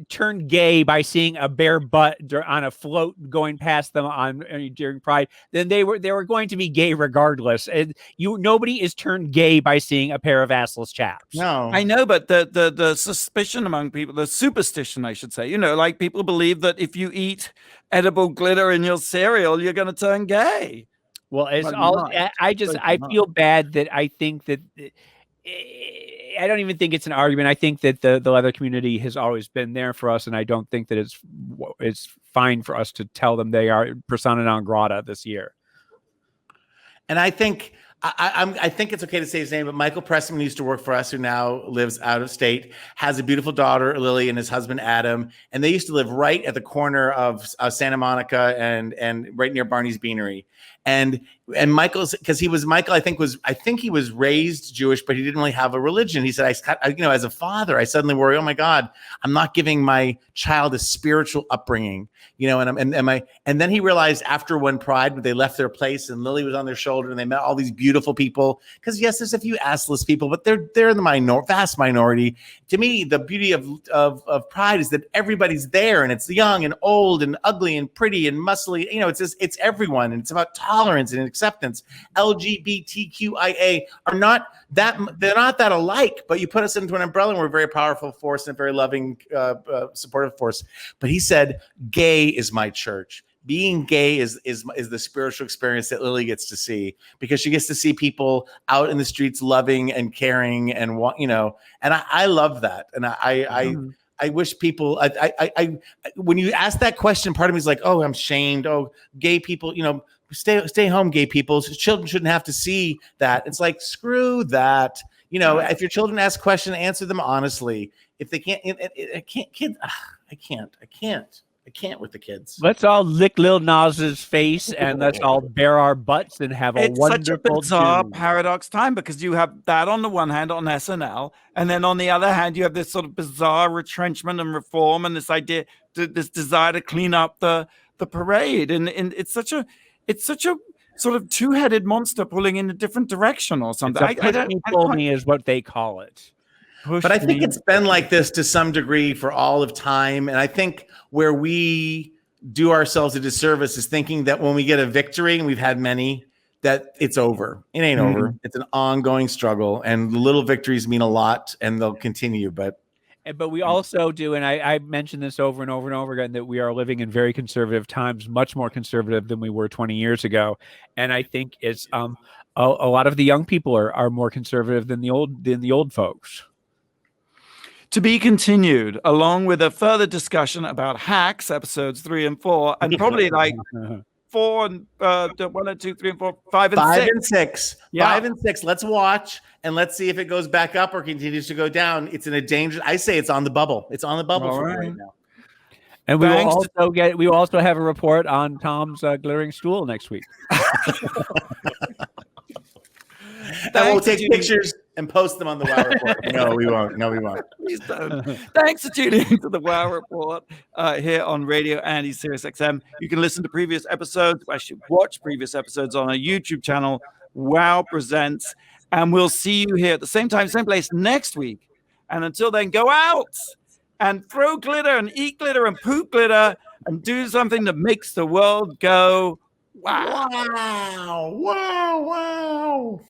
turned gay by seeing a bare butt on a float going past them during Pride, then they were going to be gay regardless. And nobody is turned gay by seeing a pair of assless chaps. No, I know, but the suspicion among people, the superstition, I should say, like people believe that if you eat edible glitter in your cereal, you're going to turn gay. Well, I feel bad that I think that I don't even think it's an argument. I think that the leather community has always been there for us, and I don't think that it's fine for us to tell them they are persona non grata this year. And I think I think it's okay to say his name, but Michael Pressman used to work for us, who now lives out of state, has a beautiful daughter, Lily, and his husband, Adam. And they used to live right at the corner of Santa Monica and right near Barney's Beanery. And Michael's, because Michael, I think he was raised Jewish, but he didn't really have a religion. He said, as a father, I suddenly worry, oh my God, I'm not giving my child a spiritual upbringing, and then he realized after one Pride, when they left their place and Lily was on their shoulder and they met all these beautiful people, because yes, there's a few assless people, but they're in the vast minority. To me, the beauty of Pride is that everybody's there, and it's young and old and ugly and pretty and muscly. It's everyone, and it's about tolerance and acceptance. LGBTQIA they're not that alike, but you put us into an umbrella and we're a very powerful force and a very loving, supportive force. But he said, gay is my church. Being gay is the spiritual experience that Lily gets to see, because she gets to see people out in the streets loving and caring and and I love that. And I wish people, when you ask that question, part of me is like, oh, I'm shamed. Oh, gay people, stay home, gay people. Children shouldn't have to see that. It's like, screw that. If your children ask questions, answer them honestly. If they can't, I can't with the kids. Let's all lick Lil Nas's face and let's all bare our butts and have a wonderful It's such a bizarre paradox time, because you have that on the one hand on SNL, and then on the other hand you have this sort of bizarre retrenchment and reform and this idea, this desire to clean up the parade, and it's such a sort of two-headed monster pulling in a different direction or something. Me is what they call it. But I think it's been like this to some degree for all of time. And I think where we do ourselves a disservice is thinking that when we get a victory, and we've had many, that it's over. It ain't over. It's an ongoing struggle, and little victories mean a lot, and they'll continue. But we also do, and I mentioned this over and over and over again, that we are living in very conservative times, much more conservative than we were 20 years ago. And I think it's a lot of the young people are more conservative than the old folks. To be continued, along with a further discussion about Hacks, episodes 3 and 4, and probably like 4 and 1 and 2, 3 and 4, 5 and 6. 5 and 6. Yeah. 5 and 6. Let's watch and let's see if it goes back up or continues to go down. It's in a danger. I say it's on the bubble. It's on the bubble for me right now. And we will also have a report on Tom's glittering stool next week. And we'll take pictures and post them on the WoW Report. No, we won't. No, we won't. Please don't. Thanks for tuning into the WoW Report here on Radio Andy Sirius XM. You can listen to previous episodes. Actually, watch previous episodes on our YouTube channel, WoW Presents. And we'll see you here at the same time, same place next week. And until then, go out and throw glitter and eat glitter and poop glitter and do something that makes the world go wow. Wow. Wow. Wow.